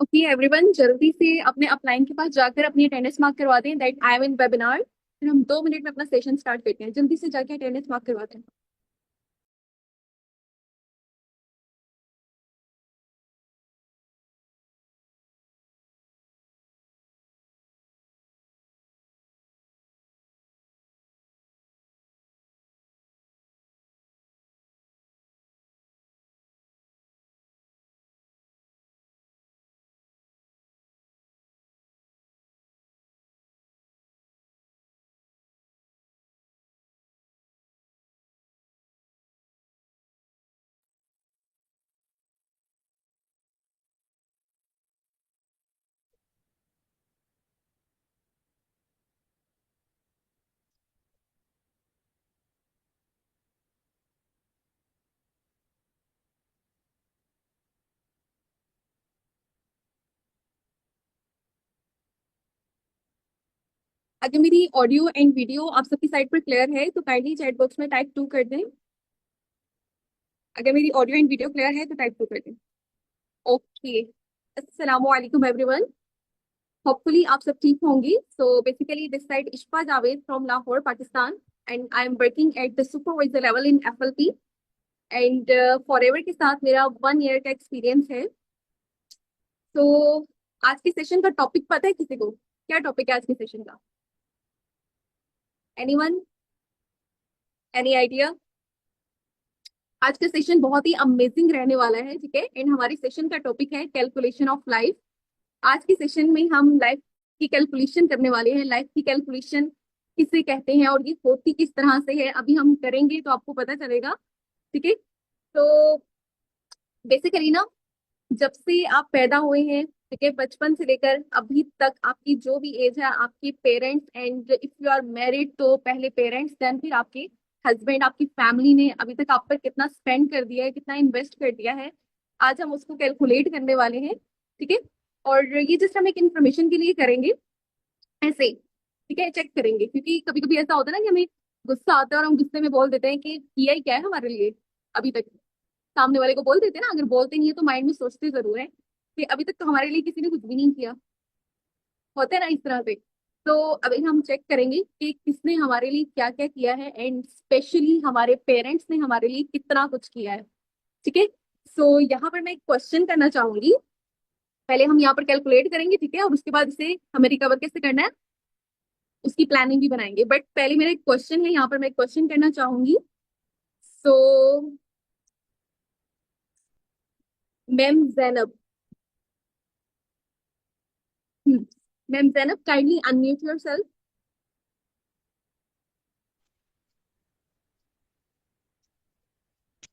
Okay everyone, जल्दी से अपने अपलाइन के पास जाकर अपनी अटेंडेंस मार्क करवा दें that I am in webinar. फिर हम 2 मिनट में अपना सेशन स्टार्ट करते हैं। जल्दी से जाके अटेंडेंस मार्क करवा दें। अगर मेरी ऑडियो एंड वीडियो आप सबकी साइड पर क्लियर है तो काइंडली चैट बॉक्स में टाइप 2 कर दें। अगर मेरी ऑडियो एंड वीडियो क्लियर है तो टाइप 2 कर दें। ओके, अस्सलाम वालेकुम एवरीवन। होपफुली आप सब ठीक होंगी। So basically this side Ishfa Javed from Lahore Pakistan and I am working at the supervisor level in FLP and forever के साथ मेरा 1 ईयर का एक्सपीरियंस है। तो आज के सेशन का टॉपिक पता है किसी को? क्या टॉपिक है आज के सेशन का? एनीवन? Any idea? आज का सेशन बहुत ही अमेजिंग रहने वाला है, ठीक है। एंड हमारी सेशन का टॉपिक है कैलकुलेशन ऑफ लाइफ। आज के सेशन में हम लाइफ की कैलकुलेशन करने वाले हैं। लाइफ की कैलकुलेशन किसे कहते हैं और ये होती किस तरह से है, अभी हम करेंगे तो आपको पता चलेगा, ठीक है। तो बेसिकली ना, जब से आप पैदा हुए हैं, ठीक है, बचपन से लेकर अभी तक आपकी जो भी एज है, आपके parents and if you are married तो पहले पेरेंट्स, देन फिर आपके हस्बैंड, आपकी फैमिली ने अभी तक आप पर कितना स्पेंड कर दिया है, कितना इन्वेस्ट कर दिया है, आज हम उसको कैलकुलेट करने वाले हैं, ठीक है। और ये जस्ट हम एक इन्फॉर्मेशन के लिए करेंगे, ऐसे ही, ठीक है, चेक करेंगे, क्योंकि कभी कभी ऐसा होता है ना कि हमें गुस्सा आता है और हम गुस्से में बोल देते हैं कि किया ही क्या है हमारे लिए अभी तक। सामने वाले को बोल देते हैं ना, अगर बोलते नहीं है तो माइंड में सोचते जरूर है कि अभी तक तो हमारे लिए किसी ने कुछ भी नहीं किया। होते हैं ना इस तरह से। तो अभी हम चेक करेंगे कि किसने हमारे लिए क्या क्या किया है एंड स्पेशली हमारे पेरेंट्स ने हमारे लिए कितना कुछ किया है, ठीक है। सो यहाँ पर मैं एक क्वेश्चन करना चाहूंगी। पहले हम यहाँ पर कैलकुलेट करेंगे, ठीक है, और उसके बाद इसे हमें रिकवर कैसे करना है उसकी प्लानिंग भी बनाएंगे। बट पहले मेरा एक क्वेश्चन है, यहाँ पर मैं एक क्वेश्चन करना चाहूंगी। So ma'am Zainab, ma'am Zainab, kindly unmute yourself.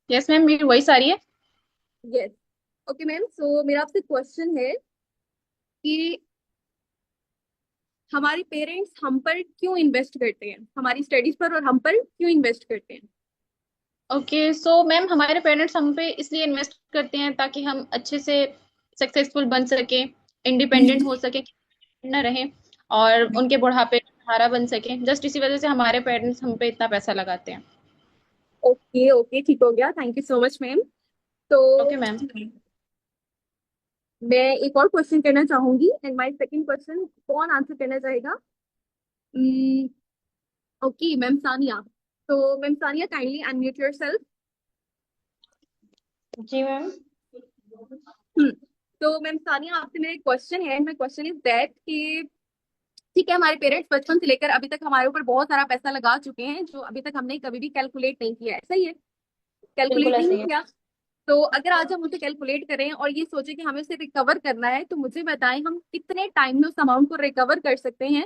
Yes ma'am, मेरी वॉइस आ रही है। यस। ओके मैम, सो मेरा आपसे क्वेश्चन है कि हमारे पेरेंट्स हम पर क्यों इन्वेस्ट करते हैं, हमारी स्टडीज पर, और हम पर क्यों इन्वेस्ट करते हैं? ओके सो मैम, हमारे पेरेंट्स हम पे इसलिए इन्वेस्ट करते हैं ताकि हम अच्छे से सक्सेसफुल बन सके, इंडिपेंडेंट हो सके, न रहें और उनके बुढ़ापे में सहारा बन सके। जस्ट इसी वजह से हमारे पेरेंट्स हम पे इतना पैसा लगाते हैं। ओके ओके, ठीक हो गया, thank you so much ma'am. तो ओके मैम। मैं एक और क्वेश्चन करना चाहूंगी एंड माय सेकंड क्वेश्चन कौन आंसर करना चाहेगा? Okay ma'am Sania. तो ma'am Sania, kindly unmute yourself. जी मैम। हम्म तो मैम सानिया, आपसे मेरा क्वेश्चन है, माय क्वेश्चन इज दैट कि ठीक है, हमारे पेरेंट्स बचपन से लेकर अभी तक हमारे ऊपर बहुत सारा पैसा लगा चुके हैं जो अभी तक हमने कभी भी कैलकुलेट नहीं किया है, सही है? बिल्कुल कैलकुलेट ऐसे नहीं ही है। किया। तो अगर आज हम उसे कैलकुलेट करें और ये सोचे कि हमें उसे रिकवर करना है, तो मुझे बताएं हम कितने टाइम में उस अमाउंट को रिकवर कर सकते हैं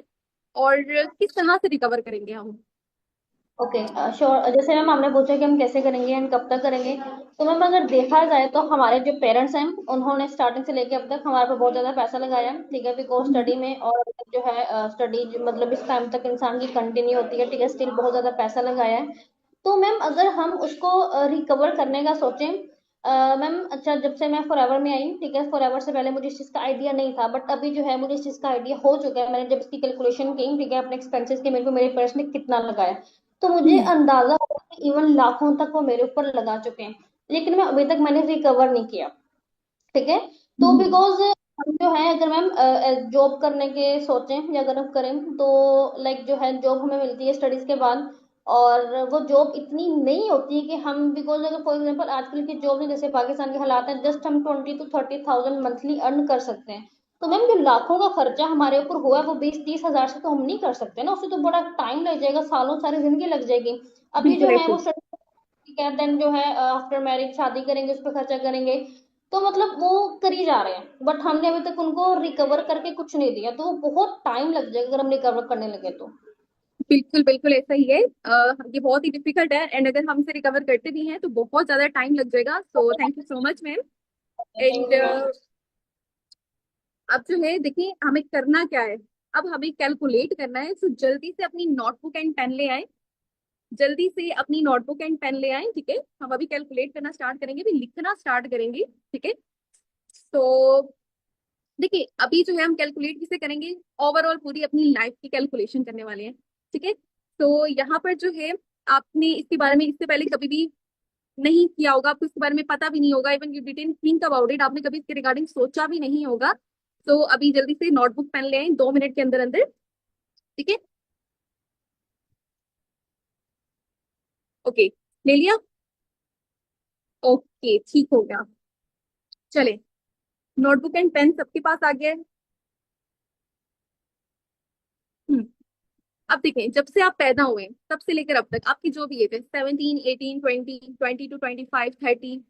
और किस तरह से रिकवर करेंगे हम? Okay sure. जैसे मैम आपने पूछा कि हम कैसे करेंगे एंड कब तक करेंगे, तो मैम अगर देखा जाए तो हमारे जो पेरेंट्स हैं उन्होंने स्टार्टिंग से लेके अब तक हमारे पे बहुत ज्यादा पैसा लगाया है, ठीक है, बिकॉज स्टडी में। और अभी तक जो है स्टडी मतलब इस टाइम तक इंसान की कंटिन्यू होती है, ठीक है, स्टिल बहुत ज्यादा पैसा लगाया है। तो मैम अगर हम उसको रिकवर करने का सोचें, मैम अच्छा, जब से मैं फॉरएवर में आई, ठीक है, फॉरएवर से पहले मुझे इस चीज का आइडिया नहीं था, बट अभी जो है मुझे इस चीज का आइडिया हो चुका है। मैंने जब इसकी कैलकुलेशन की, ठीक है, अपने एक्सपेंसेस की, मेरे को मेरे पेरेंट्स ने कितना लगाया, तो मुझे हम्म अंदाजा होगा कि इवन लाखों तक वो मेरे ऊपर लगा चुके हैं, लेकिन मैं अभी तक मैंने रिकवर नहीं किया, ठीक है। तो हम्म बिकॉज हम जो है अगर मैम जॉब करने के सोचें या अगर हम करें तो लाइक जो है जॉब हमें मिलती है स्टडीज के बाद, और वो जॉब इतनी नहीं होती है कि हम, बिकॉज अगर फॉर एग्जांपल आजकल की जॉब में जैसे पाकिस्तान के हालात हैं, जस्ट हम 20 to 30 thousand मंथली अर्न कर सकते हैं। तो मैम जो लाखों का खर्चा हमारे ऊपर हुआ है वो 20-30 हजार से तो हम नहीं कर सकते ना, उससे तो बड़ा टाइम लग जाएगा, सालों सारी जिंदगी लग जाएगी। अभी जो बिल्कुल है वो ऐसे। ठीक है, देन जो है आफ्टर मैरिज शादी करेंगे, उस पर खर्चा करेंगे, तो मतलब वो करी जा रहे हैं, बट हमने अभी तक उनको रिकवर करके कुछ नहीं दिया, तो वो बहुत टाइम लग जाएगा अगर हम रिकवर करने लगे तो। बिल्कुल बिल्कुल ऐसा ही है। ये बहुत ही डिफिकल्ट है, एंड अगर हम इसे रिकवर करते भी हैं तो बहुत ज्यादा टाइम लग जाएगा। So thank you so much ma'am. Thank and you ma'am. अब जो है देखिए हमें करना क्या है। अब हमें कैलकुलेट करना है, सो जल्दी से अपनी नोटबुक एंड पेन ले आए। जल्दी से अपनी नोटबुक एंड पेन ले आए, ठीक है। हम अभी कैलकुलेट करना स्टार्ट करेंगे, अभी लिखना स्टार्ट करेंगे, ठीक है। तो देखिए अभी जो है हम कैलकुलेट किसे करेंगे, ओवरऑल पूरी अपनी लाइफ की कैलकुलेशन करने वाले हैं, ठीक है। तो यहाँ पर जो है आपने इसके बारे में इससे पहले कभी भी नहीं किया होगा, आपको इसके बारे में पता भी नहीं होगा, even you didn't think about it, आपने कभी इसके रिगार्डिंग सोचा भी नहीं होगा। तो अभी जल्दी से नोटबुक पेन ले आए 2 मिनट के अंदर अंदर, ठीक है। ओके, ले लिया। ओके ठीक हो गया। चले, नोटबुक एंड पेन सबके पास आ गया है। हम्म। अब देखें, जब से आप पैदा हुए तब से लेकर अब तक आपकी जो भी एज है, 17, 18, 20, 20 to 25, 30,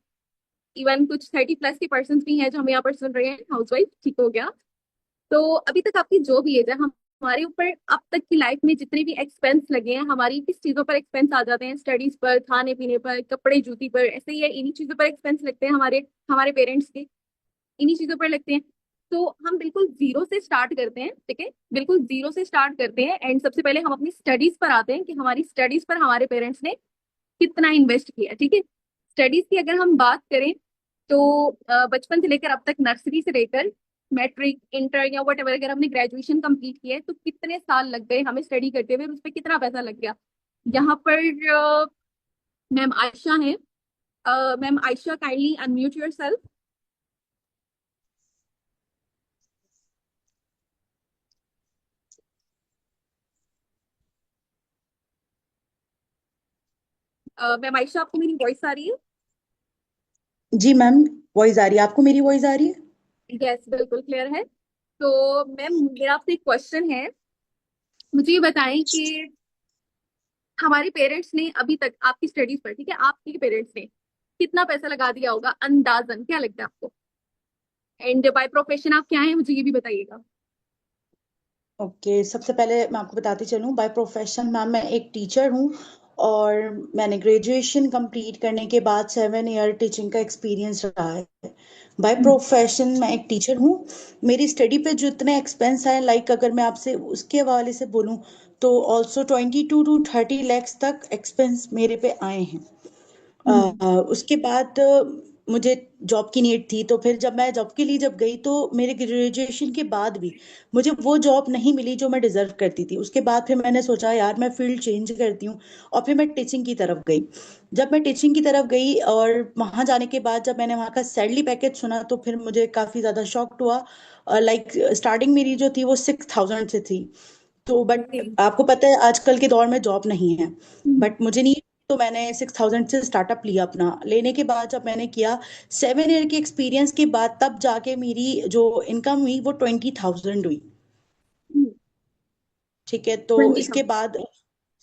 इवन कुछ 30+ के पर्सन भी हैं जो हमें यहाँ पर सुन रहे हैं, हाउसवाइफ, ठीक हो गया। तो अभी तक आपकी जो भी एज है, हम हमारे ऊपर अब तक की लाइफ में जितने भी एक्सपेंस लगे हैं, हमारी किस चीजों पर एक्सपेंस आ जाते हैं, स्टडीज पर, खाने पीने पर, कपड़े जूती पर, ऐसे ही है, इन्हीं चीजों पर एक्सपेंस लगते हैं हमारे, हमारे पेरेंट्स के, इन्हीं चीजों पर लगते हैं। तो हम बिल्कुल जीरो से स्टार्ट करते हैं, ठीक है, बिल्कुल जीरो से स्टार्ट करते हैं। एंड सबसे पहले हम अपनी स्टडीज पर आते हैं कि हमारी स्टडीज पर हमारे पेरेंट्स ने कितना इन्वेस्ट किया, ठीक है। स्टडीज की अगर हम बात करें तो बचपन से लेकर अब तक, नर्सरी से लेकर मैट्रिक, इंटर या वट एवर, अगर हमने ग्रेजुएशन कंप्लीट किया है तो कितने साल लग गए हमें स्टडी करते हुए, उस पर कितना पैसा लग गया। यहाँ पर मैम आयशा है। Ma'am Ayesha, kindly unmute your self. Ma'am Ayesha, आपको मेरी वॉइस आ रही है? जी मैम, वॉइस आ रही है। आपको मेरी वॉइस आ रही है? यस, बिल्कुल क्लियर है। तो मैम मेरा आपसे एक क्वेश्चन है, मुझे ये बताएं कि हमारे पेरेंट्स ने अभी तक आपकी स्टडीज पर, ठीक है, आपके पेरेंट्स ने कितना पैसा लगा दिया होगा अंदाजन, क्या लगता है आपको? एंड बाय प्रोफेशन आप क्या है, मुझे ये भी बताइएगा। ओके, सबसे पहले मैं आपको बताती चलूँ, बाय प्रोफेशन मैम मैं एक टीचर हूँ। और मैंने ग्रेजुएशन कंप्लीट करने के बाद 7 ईयर टीचिंग का एक्सपीरियंस रहा है। बाय हम्म। प्रोफेशन मैं एक टीचर हूँ। मेरी स्टडी पे जो इतने एक्सपेंस आए, लाइक अगर मैं आपसे उसके हवाले से बोलूँ तो ऑल्सो 22 to 30 lakhs तक एक्सपेंस मेरे पे आए हैं। हम्म। उसके बाद मुझे जॉब की नीड थी, तो फिर जब मैं जॉब के लिए जब गई तो मेरे ग्रेजुएशन के बाद भी मुझे वो जॉब नहीं मिली जो मैं डिजर्व करती थी। उसके बाद फिर मैंने सोचा यार मैं फील्ड चेंज करती हूँ, और फिर मैं टीचिंग की तरफ गई। जब मैं टीचिंग की तरफ गई और वहां जाने के बाद जब मैंने वहाँ का सैलरी पैकेज सुना तो फिर मुझे काफी ज्यादा शॉक्ड हुआ। लाइक स्टार्टिंग मेरी जो थी वो 6,000 से थी। तो बट ओके। आपको पता है आजकल के दौर में जॉब नहीं है। हम्म। बट मुझे नहीं, तो मैंने 6,000 से स्टार्टअप लिया। अपना लेने के बाद जब मैंने किया 7 ईयर के एक्सपीरियंस के बाद, तब जाके मेरी जो इनकम हुई वो 20,000 हुई। ठीक है, तो 20 था। इसके बाद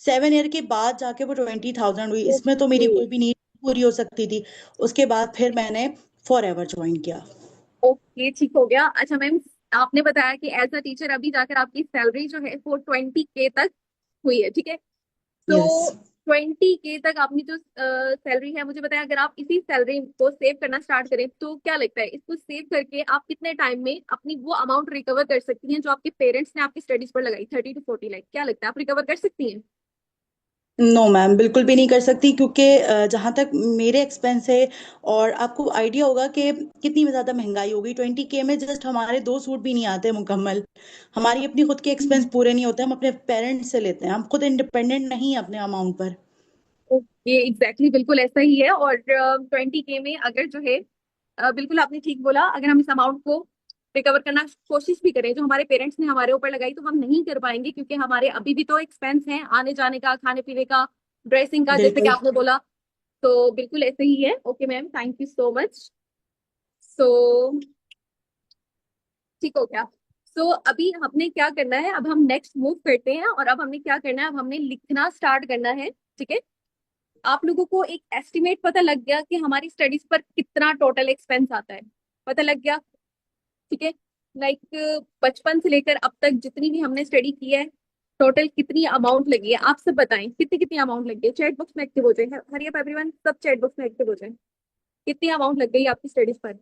7 ईयर के बाद जाके वो 20,000 हुई। इसमें तो ओके। मेरी कोई भी नीड पूरी हो सकती थी। उसके बाद फिर मैंने फॉर एवर ज्वाइन किया। ओके ठीक हो गया। अच्छा मैम, आपने बताया कि एज अ टीचर अभी जाकर आपकी सैलरी जो है वो 20K तक हुई है, ठीक है। यस। तो 20K तक आपने जो सैलरी है, मुझे बताया, अगर आप इसी सैलरी को सेव करना स्टार्ट करें तो क्या लगता है इसको सेव करके आप कितने टाइम में अपनी वो अमाउंट रिकवर कर सकती हैं जो आपके पेरेंट्स ने आपकी स्टडीज पर लगाई, 30 to 40 लाख, क्या लगता है आप रिकवर कर सकती हैं? नो मैम, बिल्कुल भी नहीं कर सकती, क्योंकि जहाँ तक मेरे एक्सपेंस है, और आपको आइडिया होगा कि कितनी ज़्यादा महंगाई होगी। 20K में जस्ट हमारे 2 सूट भी नहीं आते मुकम्मल। हमारी अपनी खुद के एक्सपेंस पूरे नहीं होते, हम अपने पेरेंट्स से लेते हैं, हम खुद इंडिपेंडेंट नहीं है अपने अमाउंट पर। ओके एग्जैक्टली, बिल्कुल ऐसा ही है। और 20K में अगर जो है, बिल्कुल आपने ठीक बोला, अगर हम इस अमाउंट को रिकवर करना कोशिश भी करें। जो हमारे पेरेंट्स ने हमारे ऊपर लगाई तो हम नहीं कर पाएंगे, क्योंकि हमारे अभी भी तो एक्सपेंस है आने जाने का, खाने पीने का, ड्रेसिंग का, जैसे कि बिल्कुल। आपने बोला। तो बिल्कुल ऐसे ही है। Okay ma'am, thank you so much. So ठीक हो गया। अभी हमने क्या करना है, अब हम नेक्स्ट मूव करते हैं, और अब हमने क्या करना है, अब हमने लिखना स्टार्ट करना है। ठीक है, आप लोगों को एक एस्टिमेट पता लग गया कि हमारी स्टडीज पर कितना टोटल एक्सपेंस आता है, पता लग गया। ठीक है, लाइक बचपन से लेकर अब तक जितनी भी हमने स्टडी की है, टोटल कितनी अमाउंट लगी है, आप सब बताएं कितनी कितनी अमाउंट लगी है। चैट बॉक्स में एक्टिव हो जाए, हरी अप एवरीवन, सब चैट बॉक्स में एक्टिव हो जाए। कितनी अमाउंट लग गई आपकी स्टडीज पर?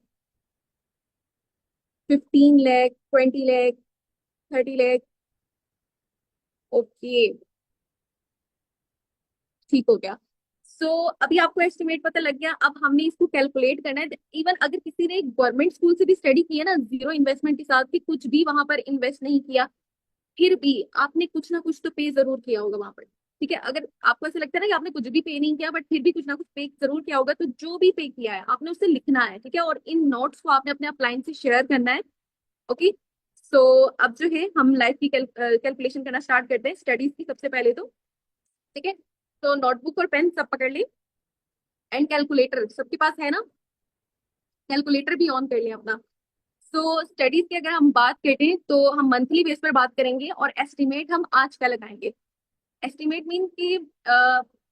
15 लाख, 20 लाख, 30 लाख? ओके, ठीक हो गया। अभी आपको एस्टिमेट पता लग गया, अब हमने इसको कैलकुलेट करना है। इवन अगर किसी ने गवर्नमेंट स्कूल से भी स्टडी की है ना, जीरो इन्वेस्टमेंट के साथ, भी कुछ भी वहां पर इन्वेस्ट नहीं किया, फिर भी आपने कुछ ना कुछ तो पे जरूर किया होगा वहां पर। ठीक है, अगर आपको ऐसा लगता है ना कि आपने कुछ भी पे नहीं किया, बट फिर भी कुछ ना कुछ पे जरूर किया होगा, तो जो भी पे किया है आपने उसे लिखना है। ठीक है, और इन नोट्स को आपने अपने अपलाइन से शेयर करना है। ओके। अब जो है हम लाइफ की कैलकुलेशन करना स्टार्ट करते हैं, स्टडीज की सबसे पहले तो। ठीक है, तो नोटबुक और पेन सब पकड़ ले, एंड कैलकुलेटर सबके पास है ना? कैलकुलेटर भी ऑन कर ले अपना। स्टडीज की अगर हम बात करें तो हम मंथली बेस पर बात करेंगे, और एस्टिमेट हम आज का लगाएंगे। एस्टिमेट मीन कि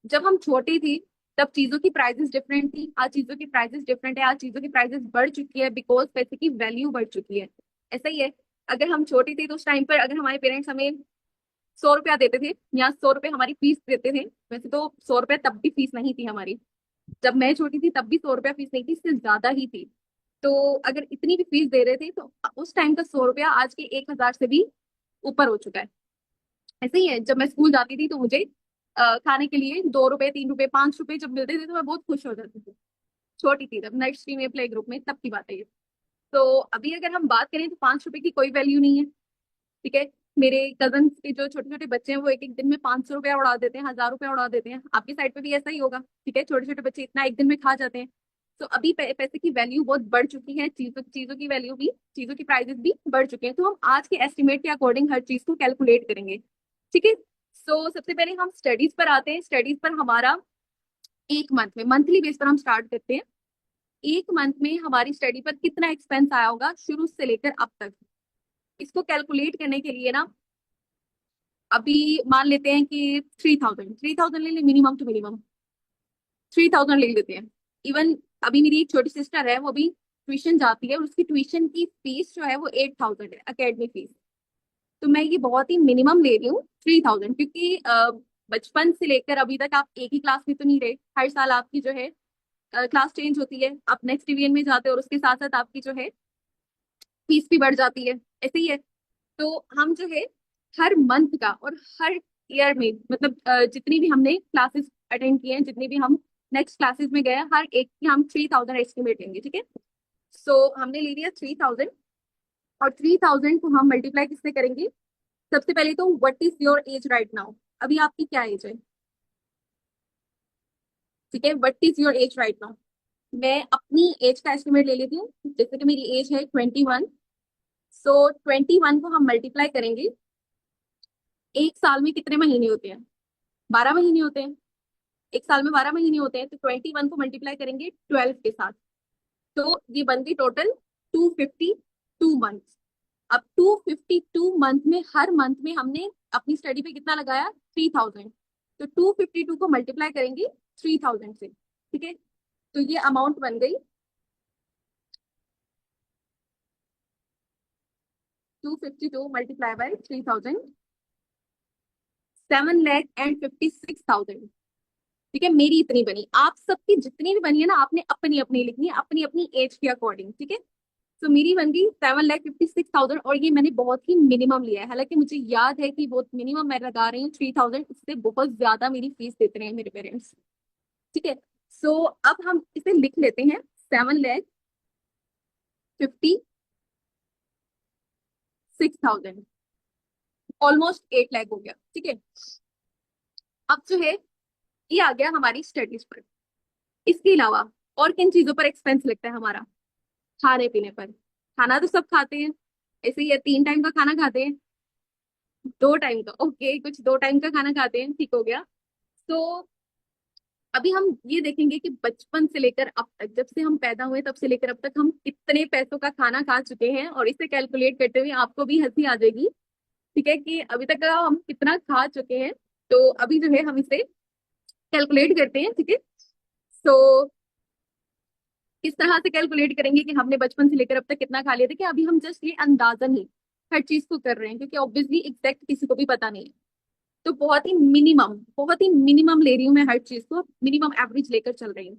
जब हम छोटी थी तब चीजों की प्राइसेस डिफरेंट थी, आज चीजों की प्राइसेस डिफरेंट है, आज चीजों की प्राइसेस बढ़ चुकी है, बिकॉज पैसे की वैल्यू बढ़ चुकी है। ऐसा ही है, अगर हम छोटी थी तो उस टाइम पर अगर हमारे पेरेंट्स हमें 100 रुपया देते थे, या 100 रुपये हमारी फीस देते थे, वैसे तो 100 रुपये तब भी फीस नहीं थी हमारी, जब मैं छोटी थी तब भी 100 रुपया फीस नहीं थी, इससे ज्यादा ही थी। तो अगर इतनी भी फीस दे रहे थे तो उस टाइम का 100 रुपया आज के 1,000 से भी ऊपर हो चुका है। ऐसे ही है, जब मैं स्कूल जाती थी तो मुझे खाने के लिए 2 रुपए, 3 रुपए, 5 रुपए जब मिलते थे तो मैं बहुत खुश हो जाती थी। छोटी थी तब, नर्सरी में, प्ले ग्रुप में, तब की बात है ये। तो अभी अगर हम बात करें तो 5 रुपए की कोई वैल्यू नहीं है। ठीक है, मेरे कजन के जो छोटे छोटे बच्चे हैं वो एक एक दिन में 500 रुपया उड़ा देते हैं, 1,000 रुपया उड़ा देते हैं। आपकी साइड पे भी ऐसा ही होगा। ठीक है, छोटे छोटे बच्चे इतना एक दिन में खा जाते हैं। तो अभी पैसे की वैल्यू बहुत बढ़ चुकी है, चीजों चीजों की वैल्यू भी, चीजों की प्राइसेस भी बढ़ चुके हैं। तो हम आज के एस्टिमेट के अकॉर्डिंग हर चीज को कैलकुलेट करेंगे। ठीक है, सबसे पहले हम स्टडीज पर आते हैं। स्टडीज पर हमारा एक मंथ में, मंथली बेस पर हम स्टार्ट करते हैं। एक मंथ में हमारी स्टडी पर कितना एक्सपेंस आया होगा शुरू से लेकर अब तक, इसको कैलकुलेट करने के लिए ना, अभी मान लेते हैं कि 3,000, 3,000 ले ले, मिनिमम टू मिनिमम 3,000 ले लेते हैं। इवन अभी मेरी एक छोटी सिस्टर है, वो भी ट्यूशन जाती है, और उसकी ट्यूशन की फीस जो है वो 8,000 है, अकेडमी फीस। तो मैं ये बहुत ही मिनिमम ले रही हूँ 3,000, क्योंकि बचपन से लेकर अभी तक आप एक ही क्लास में तो नहीं रहे, हर साल आपकी जो है क्लास चेंज होती है, आप नेक्स्ट डिवीजन में जाते हो, और उसके साथ साथ आपकी जो है फीस भी बढ़ जाती है। ऐसे ही है। तो हम जो है हर मंथ का और हर ईयर में, मतलब जितनी भी हमने क्लासेस अटेंड किए हैं, जितनी भी हम नेक्स्ट क्लासेस में गए हैं, हर एक की हम 3,000 एस्टिमेट लेंगे। ठीक है, हमने ले लिया 3,000, और 3,000 को हम मल्टीप्लाई किससे करेंगे? सबसे पहले तो what is your age right now, अभी आपकी क्या एज है? ठीक है, what is your age right now. मैं अपनी एज का एस्टिमेट ले लेती हूँ, जैसे कि मेरी एज है 21। 21 को हम मल्टीप्लाई करेंगे, एक साल में कितने महीने होते हैं? 12 महीने होते हैं। एक साल में 12 महीने होते हैं, तो 21 को मल्टीप्लाई करेंगे 12 के साथ, तो ये बन गई टोटल 252 मंथ। अब 252 मंथ में हर मंथ में हमने अपनी स्टडी पे कितना लगाया? 3,000। तो 252 को मल्टीप्लाई करेंगे 3,000 से। ठीक है, तो ये अमाउंट बन गई 252 मल्टीप्लाई बाय 3,000, 7,56,000। ठीक है, मेरी इतनी बनी, आप सबकी जितनी भी बनी है ना, आपने अपनी अपनी लिखनी है, अपनी अपनी एज के अकॉर्डिंग। ठीक है, मेरी बन गई 7,56,000, और ये मैंने बहुत ही मिनिमम लिया है। हालांकि मुझे याद है कि बहुत मिनिमम मैं लगा रही हूँ 3,000, इससे बहुत ज्यादा मेरी फीस देते रहे हैं मेरे पेरेंट्स। ठीक है, अब हम इसे लिख लेते हैं, 7,56,000, ऑलमोस्ट 8 लाख हो गया। ठीक है, अब जो है ये आ गया हमारी स्टडीज पर। इसके अलावा और किन चीजों पर एक्सपेंस लगता है हमारा? खाने पीने पर। खाना तो सब खाते हैं, ऐसे ही है, 3 टाइम का खाना खाते हैं, 2 टाइम का, ओके, कुछ 2 टाइम का खाना खाते हैं, ठीक हो गया। तो अभी हम ये देखेंगे कि बचपन से लेकर अब तक, जब से हम पैदा हुए तब से लेकर अब तक हम कितने पैसों का खाना खा चुके हैं, और इसे कैलकुलेट करते हुए आपको भी हंसी आ जाएगी, ठीक है, कि अभी तक का हम कितना खा चुके हैं। तो अभी जो है हम इसे कैलकुलेट करते हैं, ठीक है। सो किस तरह से कैलकुलेट करेंगे कि हमने बचपन से लेकर अब तक कितना खा लिया था, कि अभी हम जस्ट ये अंदाजन ही हर चीज को कर रहे हैं, क्योंकि ऑब्वियसली एग्जैक्ट किसी को भी पता नहीं है। तो बहुत ही मिनिमम ले रही हूँ मैं, हर चीज को मिनिमम एवरेज लेकर चल रही हूँ,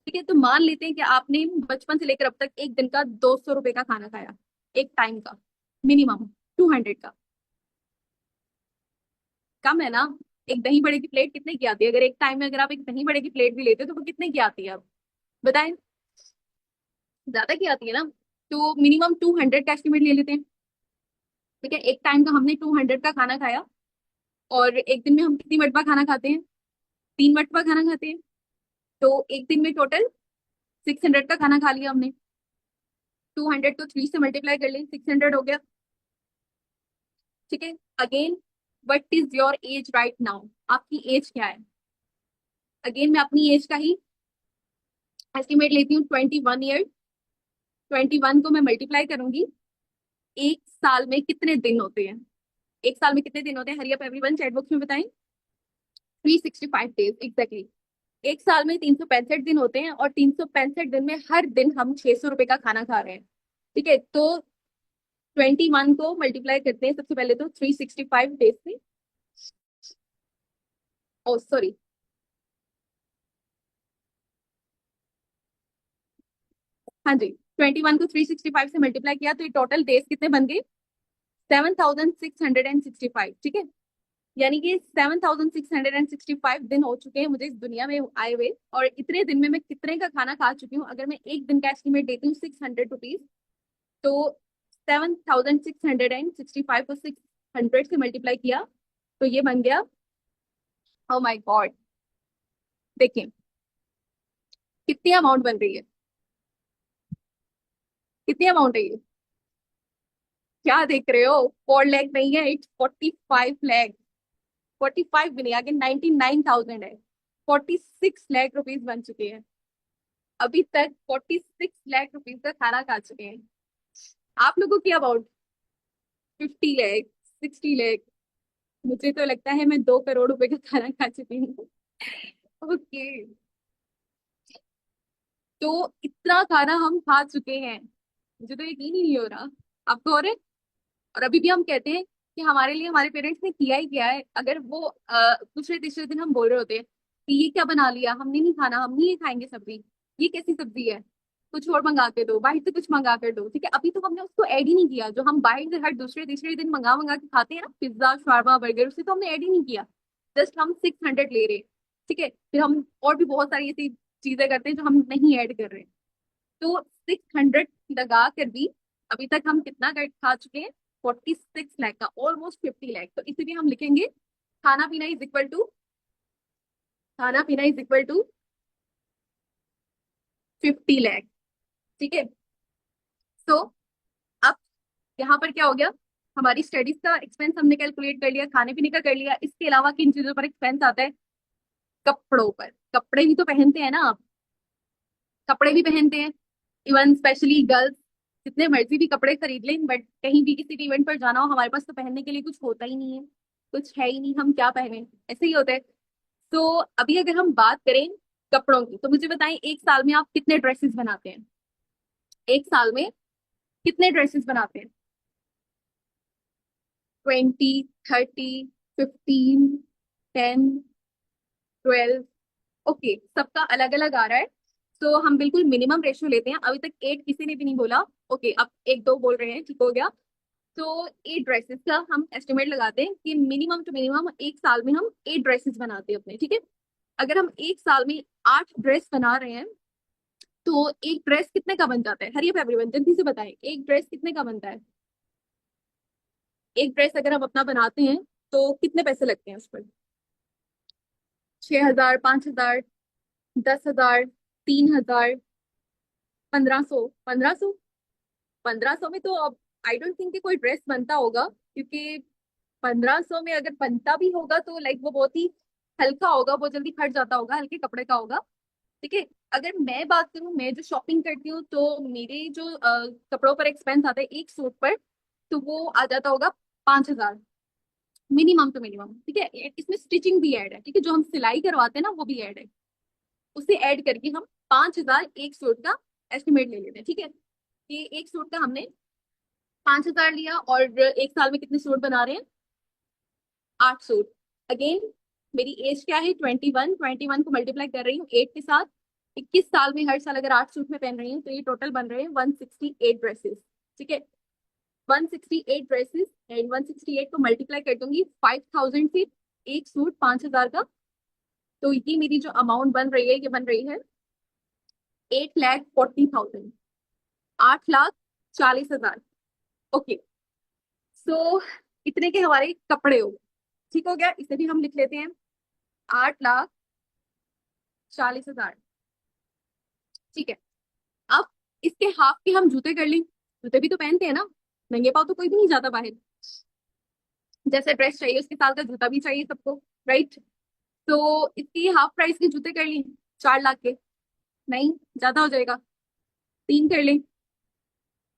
ठीक है। तो मान लेते हैं कि आपने बचपन से लेकर अब तक एक दिन का 200 रुपए का खाना खाया, एक टाइम का, मिनिमम 200 का। कम है ना? एक दही बड़े की प्लेट कितने की आती है? अगर एक टाइम में अगर आप एक दही बड़े की प्लेट भी लेते हो तो वो कितने की आती है? आप बताएं, ज्यादा की आती है ना? तो मिनिमम 200 का एस्टिमेट ले लेते हैं, ठीक है। एक टाइम का हमने 200 का खाना खाया, और एक दिन में हम कितनी मरतबा खाना खाते हैं? 3 मरतबा खाना खाते हैं। तो एक दिन में टोटल 600 का खाना खा लिया हमने। 200 को 3 से मल्टीप्लाई कर लें, 600 हो गया, ठीक है। Again, what is your age right now? आपकी एज क्या है? अगेन मैं अपनी एज का ही एस्टिमेट लेती हूँ, 21 ईयर। 21 को मैं मल्टीप्लाई करूंगी, एक साल में कितने दिन होते हैं? एक साल में कितने दिन होते हैं? Hurry up everyone, chat box में बताएं। 365 डेज, एग्जैक्टली। एक साल में 365 दिन होते हैं, और 365 दिन में हर दिन हम 600 रुपए का खाना खा रहे हैं, ठीक है। तो 21 को मल्टीप्लाई करते हैं सबसे पहले तो 365 डेज से। ओ सॉरी, हाँ जी, 21 को 365 से मल्टीप्लाई किया तो ये टोटल डेज कितने बन गए? 7665, ठीक है। यानी कि 7665 दिन हो चुके हैं मुझे इस दुनिया में आए हुए, और इतने दिन में मैं कितने का खाना खा चुकी हूँ? अगर मैं एक दिन का एस्टिमेट देती हूँ 600 रुपीज, तो 7665 को 600 से मल्टीप्लाई किया तो ये बन गया, ओ माय गॉड, देखिए कितनी अमाउंट बन रही है, कितनी अमाउंट है ये? क्या देख रहे हो? 4 लाख नहीं है, इट्स 45 लाख। 45 भी नहीं, आगे 99,000 है। 46 लाख रुपीज बन चुके हैं अभी तक। 46 लाख रुपीज का खाना खा चुके हैं। आप लोगों की अबाउट 50 लाख, 60 लाख। मुझे तो लगता है मैं 2 करोड़ रुपए का खाना खा चुकी हूँ। ओके, तो इतना खाना हम खा चुके हैं, मुझे तो यकीन ही नहीं हो रहा। आपको हो रहा है? और अभी भी हम कहते हैं कि हमारे लिए हमारे पेरेंट्स ने किया ही किया है। अगर वो दूसरे तीसरे दिन हम बोल रहे होते हैं कि ये क्या बना लिया, हमने नहीं खाना, हम नहीं ये खाएंगे सब्जी, ये कैसी सब्जी है, कुछ और मंगा के दो, बाहर से कुछ मंगा कर दो, ठीक है। अभी तो हमने उसको ऐड ही नहीं किया, जो हम बाहर से हर दूसरे तीसरे दिन मंगा मंगा के खाते हैं ना, पिज्जा शार्मा बर्गर, उसे तो हमने ऐड ही नहीं किया। जस्ट हम 600 ले रहे हैं, ठीक है। फिर हम और भी बहुत सारी ऐसी चीजें करते हैं जो हम नहीं ऐड कर रहे हैं। तो 600 लगा कर भी अभी तक हम कितना कर खा चुके हैं? 46 लाख का, ऑलमोस्ट 50 लाख। तो इसे भी हम लिखेंगे, खाना पीना इज इक्वल टू, खाना पीना इज इक्वल टू 50 लाख, ठीक है। तो अब यहाँ पर क्या हो गया? हमारी स्टडीज का एक्सपेंस हमने कैलकुलेट कर लिया, खाने पीने का कर लिया, इसके अलावा किन चीजों पर एक्सपेंस आता है? कपड़ों पर। कपड़े भी तो पहनते हैं ना आप, कपड़े भी पहनते हैं, इवन स्पेशली गर्ल्स। जितने मर्जी भी कपड़े खरीद लें, बट कहीं भी किसी भी इवेंट पर जाना हो, हमारे पास तो पहनने के लिए कुछ होता ही नहीं है, कुछ है ही नहीं, हम क्या पहने, ऐसे ही होता है। तो अभी अगर हम बात करें कपड़ों की, तो मुझे बताएं एक साल में आप कितने ड्रेसेस बनाते हैं? एक साल में कितने ड्रेसेस बनाते हैं? 20, 30, 15, 10, 12? ओके, सबका अलग अलग आ रहा है। तो हम बिल्कुल मिनिमम रेशियो लेते हैं, अभी तक 8 किसी ने भी नहीं बोला। ओके, अब एक दो बोल रहे हैं, ठीक हो गया। तो 8 ड्रेसेस का हम एस्टिमेट लगाते हैं कि मिनिमम टू मिनिमम एक साल में हम 8 ड्रेसेस बनाते हैं अपने, ठीक है। अगर हम एक साल में 8 ड्रेस बना रहे हैं, तो एक ड्रेस कितने का बन जाता है? हरी अप एवरीवन, जल्दी से बताएं, एक ड्रेस कितने का बनता है? एक ड्रेस अगर हम अपना बनाते हैं तो कितने पैसे लगते हैं उस पर? 6,000, 5,000, 10,000, 3,000, 1,500? 1,500? 1500 में तो अब आई डोंट थिंक कि कोई ड्रेस बनता होगा, क्योंकि 1500 में अगर बनता भी होगा तो लाइक वो बहुत ही हल्का होगा, बहुत जल्दी फट जाता होगा, हल्के कपड़े का होगा। ठीक है। अगर मैं बात करूं, मैं जो शॉपिंग करती हूँ तो मेरे जो कपड़ों पर एक्सपेंस आता है एक सूट पर, तो वो आ जाता होगा 5,000 मिनिमम टू मिनिमम। ठीक है। इसमें स्टिचिंग भी ऐड है, ठीक है, जो हम सिलाई करवाते हैं ना वो भी ऐड है। उसे ऐड करके हम 5,000 एक सूट का एस्टिमेट ले लेते हैं। ठीक है। ये एक सूट का हमने 5,000 लिया, और एक साल में कितने सूट बना रहे हैं? 8 सूट। अगेन मेरी एज क्या है? 21। 21 को मल्टीप्लाई कर रही हूँ 8 के साथ। 21 साल में हर साल अगर 8 सूट में पहन रही हूँ तो ये टोटल बन रहे हैं 168 ड्रेसेस। ठीक है। 168 ड्रेसेस, एंड 168 को मल्टीप्लाई कर दूंगी 5,000 से, एक सूट 5,000 का। तो ये मेरी जो अमाउंट बन रही है, ये बन रही है 8,40,000, 8,40,000। ओके। सो इतने के हमारे कपड़े हो गए। ठीक हो गया, इसे भी हम लिख लेते हैं 8,40,000। ठीक है। अब इसके हाफ के हम जूते कर लें। जूते भी तो पहनते हैं ना, महंगे पाओ तो कोई भी नहीं जाता बाहर। जैसे ड्रेस चाहिए उसके साथ का जूता भी चाहिए सबको, राइट? तो इसकी हाफ प्राइस के जूते कर लें 4 लाख के। नहीं, ज्यादा हो जाएगा, 3 कर लें।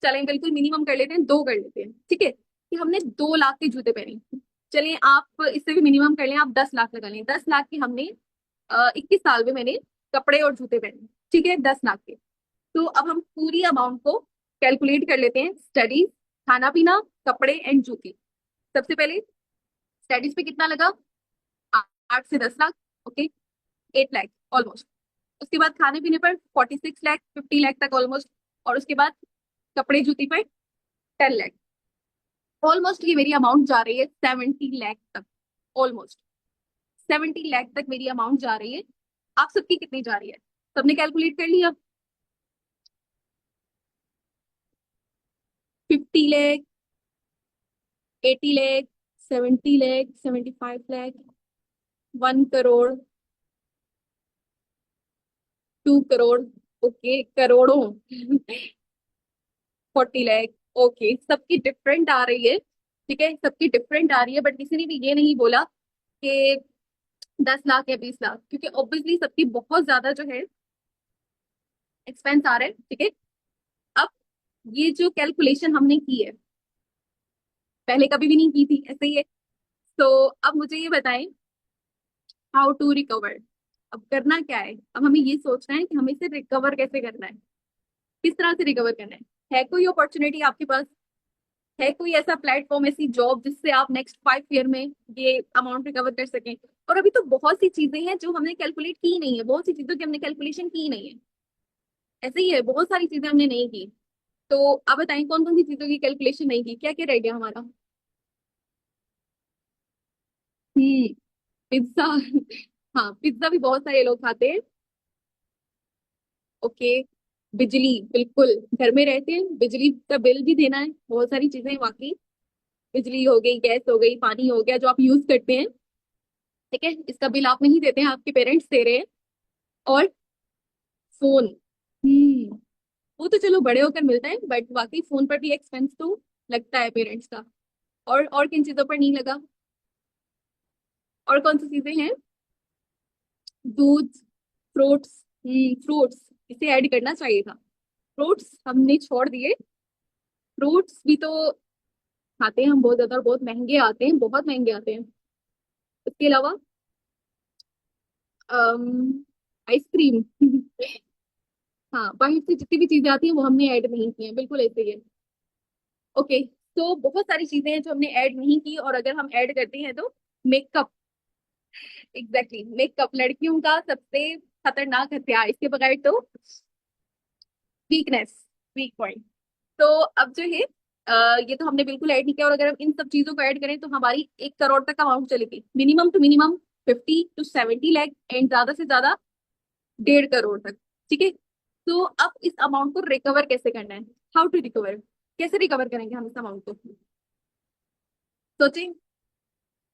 चलें, बिल्कुल मिनिमम कर लेते हैं, 2 कर लेते हैं। ठीक है, कि हमने 2 लाख के जूते पहने। चलिए आप इससे भी मिनिमम कर लें, आप 10 लाख लगा लें। 10 लाख के हमने 21 साल में मैंने कपड़े और जूते पहने। ठीक है, 10 लाख के। तो अब हम पूरी अमाउंट को कैलकुलेट कर लेते हैं। स्टडीज, खाना पीना, कपड़े एंड जूते। सबसे पहले स्टडीज पे कितना लगा? 8 से 10 लाख। Okay, 8 lakh almost. उसके बाद खाने पीने पर 46 लाख, 50 लाख तक ऑलमोस्ट। और उसके बाद कपड़े जूती पर 10 लाख। ऑलमोस्ट ये मेरी अमाउंट जा रही है 70 लाख तक। ऑलमोस्ट 70 लाख तक मेरी अमाउंट जा रही है। आप सबकी कितनी जा रही है? सबने कैलकुलेट कर लिया? 50 लाख, 80 लाख, 70 लाख, 75 लाख, 1 करोड़, 2 करोड़। ओके, करोड़ों। 40 लाख। ओके, सबकी डिफरेंट आ रही है। ठीक है, सबकी डिफरेंट आ रही है, बट किसी ने भी ये नहीं बोला कि 10 लाख या 20 लाख, क्योंकि ऑब्वियसली सबकी बहुत ज्यादा जो है एक्सपेंस आ रहा है। ठीक है। अब ये जो कैलकुलेशन हमने की है, पहले कभी भी नहीं की थी, ऐसे ही है। तो अब मुझे ये बताएं, हाउ टू रिकवर। अब करना क्या है? अब हमें ये सोचना है कि हमें इसे रिकवर कैसे करना है, किस तरह से रिकवर करना है कोई अपॉर्चुनिटी आपके पास? है कोई ऐसा प्लेटफॉर्म, ऐसी जॉब जिससे आप नेक्स्ट 5 ईयर में ये अमाउंट रिकवर कर सकें? और अभी तो बहुत सी चीजें हैं जो हमने कैलकुलेट की नहीं है, बहुत सी चीजों की हमने कैलकुलेशन की नहीं है। ऐसे ही है, बहुत सारी चीजें हमने नहीं की। तो आप बताएं कौन कौन सी चीजों की कैलकुलेशन नहीं की, क्या क्या रह गया हमारा? पिज्जा। हाँ, पिज्जा भी बहुत सारे लोग खाते हैं। ओके। बिजली, बिल्कुल, घर में रहते हैं, बिजली का बिल भी देना है, बहुत सारी चीजें बाकी। बिजली हो गई, गैस हो गई, पानी हो गया जो आप यूज करते हैं। ठीक है, इसका बिल आप नहीं देते हैं, आपके पेरेंट्स दे रहे हैं। और फोन। हम्म वो तो चलो बड़े होकर मिलता है, बट बाकी फोन पर भी एक्सपेंस तो लगता है पेरेंट्स का। और किन चीजों पर नहीं लगा? और कौन सी चीजें हैं? दूध, फ्रूट्स। फ्रूट्स, इसे ऐड करना चाहिए था। फ्रूट्स हमने छोड़ दिए। फ्रूट्स भी तो खाते हैं हम बहुत ज्यादा, और बहुत महंगे आते हैं, बहुत महंगे आते हैं। इसके अलावा आइसक्रीम। हाँ, बाहर से जितनी भी चीजें आती हैं वो हमने ऐड नहीं की हैं, बिल्कुल ऐसे ही है। ओके। तो बहुत सारी चीजें हैं जो हमने ऐड नहीं की, और अगर हम ऐड करते हैं तो मेकअप। एग्जैक्टली, मेकअप लड़कियों का सबसे खतरनाक हथियार, इसके बगैर तो वीकनेस, वीक पॉइंट। तो अब जो है ये तो हमने बिल्कुल ऐड नहीं किया, और अगर हम इन सब चीजों को ऐड करें तो हमारी 1 करोड़ तक अमाउंट चलेगी, minimum two minimum 50 to 70 lakh, and ज्यादा से ज्यादा 1.5 करोड़ तक। ठीक है। तो अब इस अमाउंट को रिकवर कैसे करना है? हाउ टू रिकवर, कैसे रिकवर करेंगे हम इस अमाउंट को? सोचिए,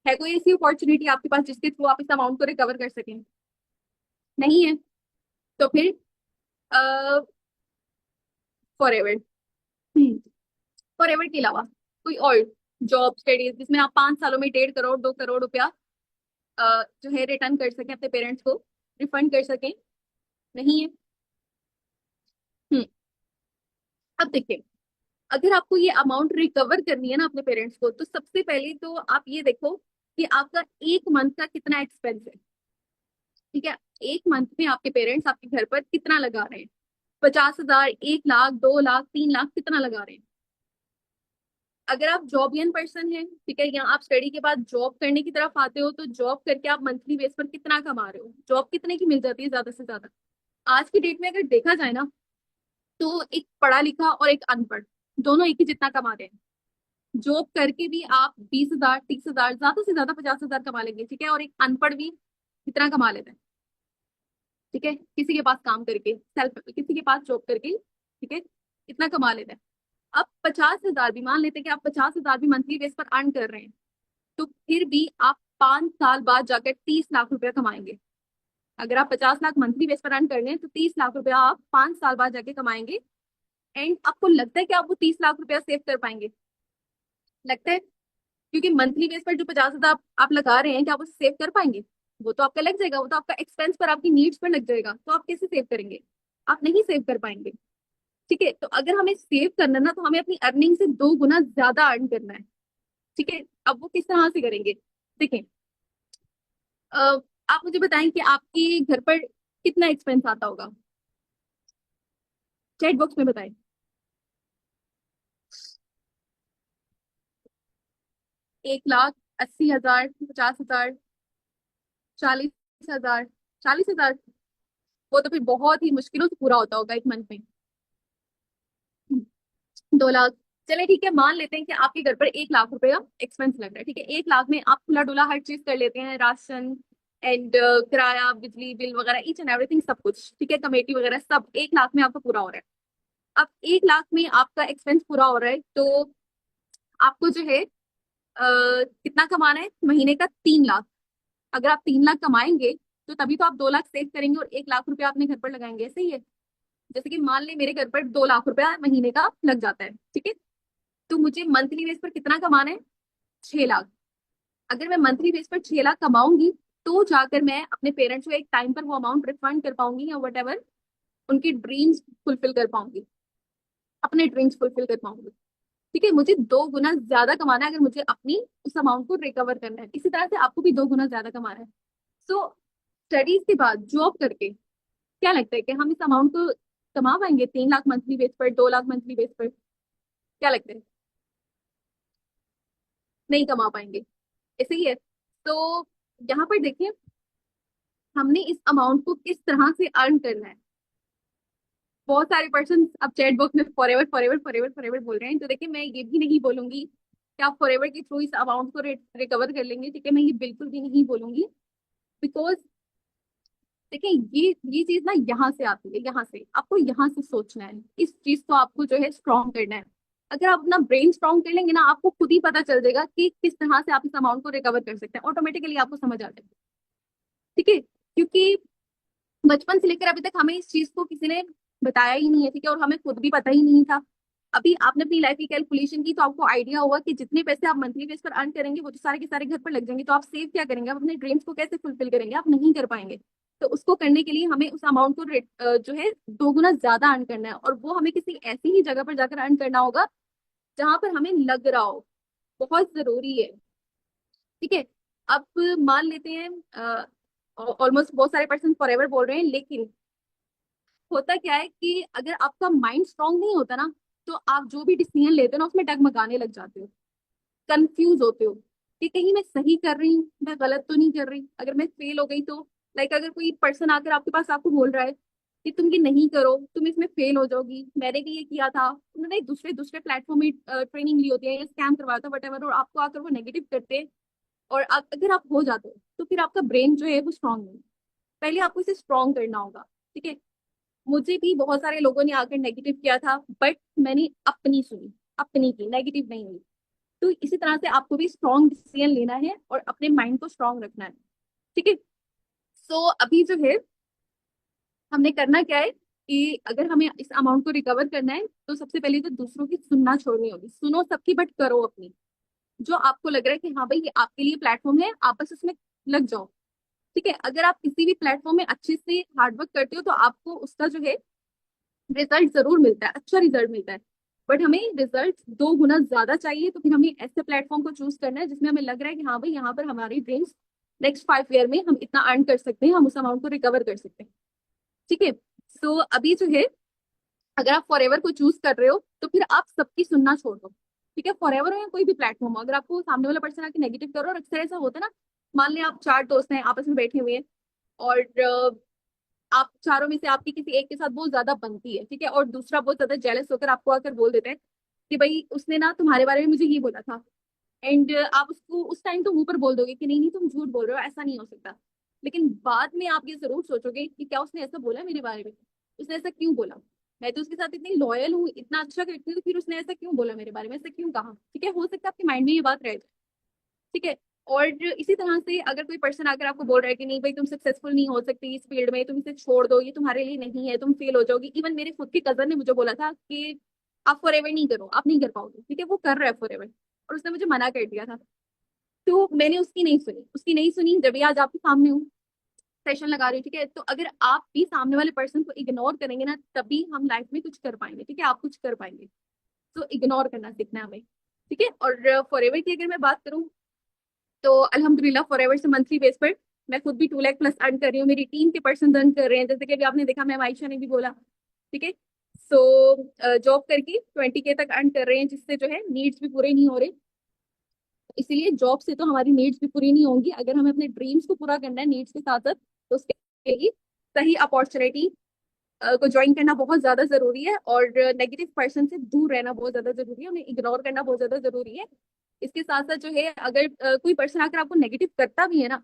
है कोई ऐसी अपॉर्चुनिटी आपके पास जिसके थ्रू आप इस अमाउंट को रिकवर कर सकें? नहीं है? तो फिर फॉर एवर, फॉरएवर के अलावा कोई और जॉब स्टडीज जिसमें आप 5 सालों में 1.5 करोड़ 2 करोड़ रुपया जो है रिटर्न कर सकें, अपने पेरेंट्स को रिफंड कर सकें? नहीं है। हम्म अब देखिए, अगर आपको ये अमाउंट रिकवर करनी है ना अपने पेरेंट्स को, तो सबसे पहले तो आप ये देखो कि आपका एक मंथ का कितना एक्सपेंस है। ठीक है, एक मंथ में आपके पेरेंट्स आपके घर पर कितना लगा रहे हैं? 50,000, 1 लाख, 2 लाख, 3 लाख, कितना लगा रहे हैं? अगर आप जॉबियन पर्सन हैं, ठीक है, या आप स्टडी के बाद जॉब करने की तरफ आते हो, तो जॉब करके आप मंथली बेस पर कितना कमा रहे हो? जॉब कितने की मिल जाती है ज्यादा से ज्यादा? आज की डेट में अगर देखा जाए ना, तो एक पढ़ा लिखा और एक अनपढ़ दोनों एक ही जितना कमा रहे हैं। जॉब करके भी आप 20,000, 30,000, ज्यादा से ज्यादा 50,000 कमा लेंगे, ठीक है, और एक अनपढ़ भी इतना कमा लेता है। ठीक है, किसी के पास काम करके, सेल्फ किसी के पास जॉब करके, ठीक है, इतना कमा लेता है। अब 50,000 भी मान लेते हैं कि आप 50,000 भी मंथली बेस पर अर्न कर रहे हैं, तो फिर भी आप 5 साल बाद जाकर 30 लाख रुपया कमाएंगे। अगर आप 50 लाख मंथली बेस पर अर्न कर रहे हैं, तो 30 लाख रुपया आप 5 साल बाद जाके कमाएंगे। एंड आपको लगता है कि आप वो 30 लाख रुपया सेव कर पाएंगे? लगता है? क्योंकि मंथली बेस पर जो 50,000 आप लगा रहे हैं, क्या आप उसे सेव कर पाएंगे? वो तो आपका लग जाएगा, वो तो आपका एक्सपेंस पर, आपकी नीड्स पर लग जाएगा, तो आप कैसे सेव करेंगे? आप नहीं सेव कर पाएंगे। ठीक है, तो अगर हमें सेव करना ना, तो हमें अपनी अर्निंग से 2 गुना ज्यादा अर्न करना है। ठीक है, अब वो किस तरह से करेंगे? देखें, आप मुझे बताएं कि आपके घर पर कितना एक्सपेंस आता होगा? चैट बॉक्स में बताएं। 1,80,000, 50,000, 40,000? 40,000? वो तो फिर बहुत ही मुश्किलों से पूरा होता होगा एक मंथ में। 2 लाख? चले ठीक है, मान लेते हैं कि आपके घर पर 1 लाख रुपए का एक्सपेंस लग रहा है। ठीक है, 1 लाख में आप खुला डुला हर चीज कर लेते हैं, राशन एंड किराया, बिजली बिल वगैरह, ईच एंड एवरीथिंग, सब कुछ, ठीक है, कमेटी वगैरह, सब 1 लाख में आपका पूरा हो रहा है। अब 1 लाख में आपका एक्सपेंस पूरा हो रहा है, तो आपको जो है कितना कमाना है? महीने का 3 लाख। अगर आप 3 लाख कमाएंगे, तो तभी तो आप 2 लाख सेव करेंगे और 1 लाख रुपया अपने घर पर लगाएंगे, सही है? जैसे कि मान ले मेरे घर पर 2 लाख रुपया महीने का लग जाता है, ठीक है, तो मुझे मंथली बेस पर कितना कमाना है? 6 लाख। अगर मैं मंथली बेस पर 6 लाख कमाऊंगी, तो जाकर मैं अपने पेरेंट्स को एक टाइम पर वो अमाउंट रिफंड कर पाऊंगी, या वट एवर उनकी ड्रीम्स फुलफिल कर पाऊंगी, अपने ड्रीम्स फुलफिल कर पाऊंगी। ठीक है, मुझे 2 गुना ज्यादा कमाना है अगर मुझे अपनी उस अमाउंट को रिकवर करना है। इसी तरह से आपको भी 2 गुना ज्यादा कमाना है। सो स्टडीज के बाद जॉब करके क्या लगता है कि हम इस अमाउंट को कमा पाएंगे? 3 लाख मंथली बेस पर, 2 लाख मंथली बेस पर? क्या लगता है? नहीं कमा पाएंगे, ऐसे ही है। तो यहाँ पर देखिए, हमने इस अमाउंट को किस तरह से अर्न करना है। बहुत सारे पर्सन अब चैट बॉक्स में फॉरएवर फॉरएवर फॉरएवर फॉरएवर बोल रहे हैं, तो देखिए, मैं ये भी नहीं बोलूंगी कि आप फॉरएवर के थ्रू इस अमाउंट को रिकवर कर लेंगे। ठीक है, मैं ये बिल्कुल भी नहीं बोलूंगी, बिकॉज देखिए, ये चीज ना यहाँ से आती है, यहाँ से आपको यहाँ से सोचना है, इस चीज को आपको जो है स्ट्रॉन्ग करना है। अगर आप अपना ब्रेन स्ट्रॉन्ग कर लेंगे ना, आपको खुद ही पता चल जाएगा कि किस तरह से आप इस अमाउंट को रिकवर कर सकते हैं, ऑटोमेटिकली आपको समझ आ जाएगा। ठीक है, क्योंकि बचपन से लेकर अभी तक हमें इस चीज को किसी ने बताया ही नहीं है, ठीक है, और हमें खुद भी पता ही नहीं था। अभी आपने अपनी लाइफ की कैलकुलेशन की, तो आपको आइडिया होगा कि जितने पैसे आप मंथली बेस पर अर्न करेंगे, वो तो सारे के सारे घर पर लग जाएंगे, तो आप सेव क्या करेंगे? आप अपने ड्रीम्स को कैसे फुलफिल करेंगे? आप नहीं कर पाएंगे। तो उसको करने के लिए हमें उस अमाउंट को जो है 2 गुना ज्यादा अर्न करना है, और वो हमें किसी ऐसी ही जगह पर जाकर अर्न करना होगा जहां पर हमें लग रहा हो। बहुत जरूरी है। ठीक है, अब मान लेते हैं, ऑलमोस्ट बहुत सारे पर्सन फॉरएवर बोल रहे हैं, लेकिन होता क्या है कि अगर आपका माइंड स्ट्रांग नहीं होता ना, तो आप जो भी डिसीजन लेते हो ना, उसमें डगमगाने लग जाते हो, कंफ्यूज होते हो कि कहीं मैं सही कर रही हूँ, मैं गलत तो नहीं कर रही। अगर मैं फेल हो गई तो, लाइक अगर कोई पर्सन आकर आपके पास आपको बोल रहा है कि तुम ये नहीं करो, तुम इसमें फेल हो जाओगी, मैंने भी ये किया था, उन्होंने दूसरे दूसरे प्लेटफॉर्म में ट्रेनिंग ली होती है या स्कैम करवाया था, वट एवर, और आपको आकर वो नेगेटिव करते हैं, और अगर आप हो जाते हो, तो फिर आपका ब्रेन जो है वो स्ट्रांग नहीं है। पहले आपको इसे स्ट्रांग करना होगा। ठीक है, मुझे भी बहुत सारे लोगों ने आकर नेगेटिव किया था, बट मैंने अपनी सुनी, अपनी की, नेगेटिव नहीं हुई। तो इसी तरह से आपको भी स्ट्रॉन्ग डिसीजन लेना है और अपने माइंड को स्ट्रॉन्ग रखना है। ठीक है, सो अभी जो है हमने करना क्या है, कि अगर हमें इस अमाउंट को रिकवर करना है तो सबसे पहले तो दूसरों की सुनना छोड़नी होगी। सुनो सबकी बट करो अपनी। जो आपको लग रहा है कि हाँ भाई ये आपके लिए प्लेटफॉर्म है, आप बस उसमें लग जाओ। ठीक है, अगर आप किसी भी प्लेटफॉर्म में अच्छे से हार्डवर्क करते हो तो आपको उसका जो है रिजल्ट जरूर मिलता है, अच्छा रिजल्ट मिलता है। बट हमें रिजल्ट 2 गुना ज्यादा चाहिए, तो फिर हमें ऐसे प्लेटफॉर्म को चूज करना है जिसमें हमें लग रहा है कि हाँ भाई यहाँ पर हमारी ड्रीम्स नेक्स्ट 5 ईयर में हम इतना अर्न कर सकते हैं, हम उस अमाउंट को रिकवर कर सकते हैं। ठीक है, सो अभी जो है अगर आप फॉरएवर को चूज कर रहे हो तो फिर आप सबकी सुनना छोड़ दो। ठीक है, फॉरएवर हो या कोई भी प्लेटफॉर्म हो, अगर आपको सामने वाला पर्सन आके नेगेटिव करो, और अक्सर ऐसा होता है ना, मान लिया आप 4 दोस्त हैं आपस में बैठे हुए हैं, और आप चारों में से आपकी किसी एक के साथ बहुत ज्यादा बनती है, ठीक है, और दूसरा बहुत ज्यादा जेलस होकर आपको आकर बोल देता है कि भाई उसने ना तुम्हारे बारे में मुझे ये बोला था, एंड आप उसको उस टाइम तो मुंह पर बोल दोगे कि नहीं नहीं तुम झूठ बोल रहे हो, ऐसा नहीं हो सकता। लेकिन बाद में आप ये जरूर सोचोगे कि क्या उसने ऐसा बोला मेरे बारे में, उसने ऐसा क्यों बोला, मैं तो उसके साथ इतनी लॉयल हूँ, इतना अच्छा करती हूँ, तो फिर उसने ऐसा क्यों बोला मेरे बारे में, ऐसा क्यों कहा। ठीक है, हो सकता है आपके माइंड में ये बात रह जाए। ठीक है, और इसी तरह से अगर कोई पर्सन आकर आपको बोल रहा है कि नहीं भाई तुम सक्सेसफुल नहीं हो सकती इस फील्ड में, तुम इसे छोड़ दो, ये तुम्हारे लिए नहीं है, तुम फेल हो जाओगी। इवन मेरे खुद के कजन ने मुझे बोला था कि आप फॉरएवर नहीं करो, आप नहीं कर पाओगे। ठीक है, वो कर रहा है फॉरएवर, और उसने मुझे मना कर दिया था। तो मैंने उसकी नहीं सुनी, उसकी नहीं सुनी, जब भी आज आपके सामने हूँ, सेशन लगा रही हूँ। ठीक है, तो अगर आप भी सामने वाले पर्सन को इग्नोर करेंगे ना, तभी हम लाइफ में कुछ कर पाएंगे। ठीक है, आप कुछ कर पाएंगे। तो इग्नोर करना सीखना है हमें। ठीक है, और फॉरएवर की अगर मैं बात करूँ तो अल्हम्दुलिल्लाह फॉरएवर से मंथली बेस पर मैं खुद भी 2 लाख प्लस अर्न कर रही हूँ, मेरी टीम के पर्सन अर्न कर रहे हैं, जैसे कि अभी आपने देखा, मैम आयशा ने भी बोला। ठीक है, सो जॉब करके 20K तक अर्न कर रहे हैं, जिससे जो है नीड्स भी पूरे नहीं हो रहे। इसीलिए जॉब से तो हमारी नीड्स भी पूरी नहीं होंगी, अगर हमें अपने ड्रीम्स को पूरा करना है नीड्स के साथ साथ, तो उसके लिए सही अपॉर्चुनिटी को ज्वाइन करना बहुत ज्यादा जरूरी है, और नेगेटिव पर्सन से दूर रहना बहुत ज्यादा जरूरी है, उन्हें इग्नोर करना बहुत ज्यादा जरूरी है। इसके साथ साथ जो है अगर कोई पर्सन आकर आपको नेगेटिव करता भी है ना,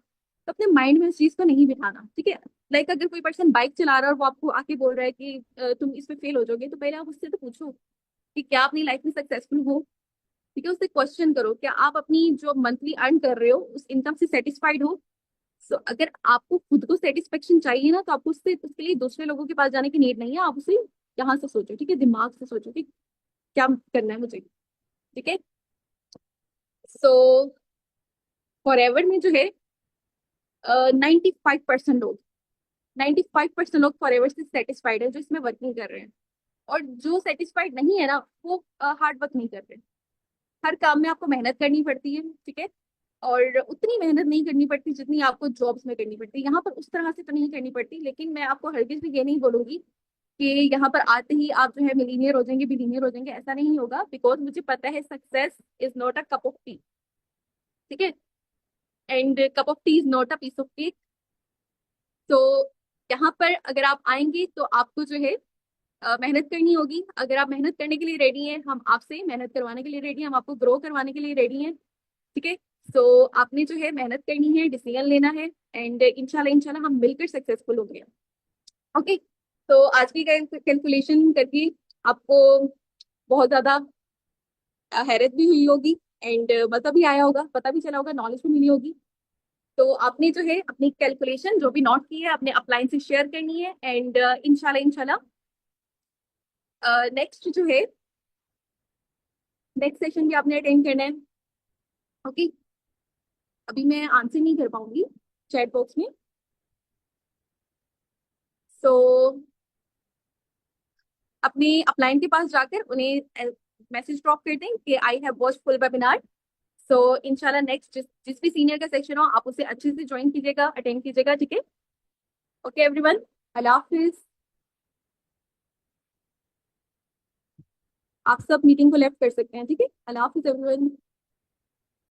तो अपने माइंड में उस चीज को नहीं बिठाना। ठीक है, लाइक अगर कोई पर्सन बाइक चला रहा है और वो आपको आके बोल रहा है कि तुम इसमें फेल हो जाओगे, तो पहले आप उससे तो पूछो कि क्या अपनी लाइफ में सक्सेसफुल हो। ठीक है, उससे क्वेश्चन करो क्या आप अपनी जो मंथली अर्न कर रहे हो उस इनकम से सेटिस्फाइड हो। सो अगर आपको खुद को सेटिस्फेक्शन चाहिए ना, तो आपको उससे उसके लिए दूसरे लोगों के पास जाने की नीड नहीं है, आप उसे यहाँ से सोचो। ठीक है, दिमाग से सोचो कि क्या करना है मुझे। ठीक है, सो फॉरएवर में जो है 95% लोग 95% लोग फॉरएवर से सेटिस्फाइड है जो इसमें वर्किंग कर रहे हैं, और जो सेटिस्फाइड नहीं है ना, वो हार्ड वर्क नहीं कर रहे। हर काम में आपको मेहनत करनी पड़ती है। ठीक है, और उतनी मेहनत नहीं करनी पड़ती जितनी आपको जॉब्स में करनी पड़ती है। यहाँ पर उस तरह से तो नहीं करनी पड़ती, लेकिन मैं आपको हरगिज भी ये नहीं बोलूंगी कि यहाँ पर आते ही आप जो है मिलीनियर हो जाएंगे, बिलीनियर हो जाएंगे, ऐसा नहीं होगा। बिकॉज मुझे पता है success is not a cup of tea. ठीक है, and cup of tea is not a piece of cake. तो यहाँ पर अगर आप आएंगे तो आपको जो है मेहनत करनी होगी। अगर आप मेहनत करने के लिए रेडी हैं, हम आपसे मेहनत करवाने के लिए रेडी हैं, हम आपको ग्रो करवाने के लिए रेडी हैं। ठीक है, सो आपने जो है मेहनत करनी है, डिसीजन लेना है, एंड इंशाल्लाह इंशाल्लाह हम मिलकर सक्सेसफुल होंगे। ओके, तो आज की कैलकुलेशन करके आपको बहुत ज्यादा हैरत भी हुई होगी, एंड मजा भी आया होगा, पता भी चला होगा, नॉलेज भी मिली होगी। तो आपने जो है अपनी कैलकुलेशन जो भी नोट की है अपने अपलाइन से शेयर करनी है, एंड इंशाल्लाह इंशाल्लाह नेक्स्ट जो है नेक्स्ट सेशन भी आपने अटेंड करना है। ओके, अभी मैं आंसर नहीं कर पाऊंगी चैट बॉक्स में, सो अपने अपलाइन के पास जाकर उन्हें मैसेज ड्रॉप कर दें कि I have watch full webinar. So इंशाल्लाह नेक्स्ट जिस भी सीनियर का सेशन हो आप उसे अच्छे से ज्वाइन कीजिएगा, अटेंड कीजिएगा। ठीक है, ओके एवरीवन, अल्लाह हाफिज। आप सब मीटिंग को लेफ्ट कर सकते हैं। ठीक है, अल्लाह हाफिज एवरीवन।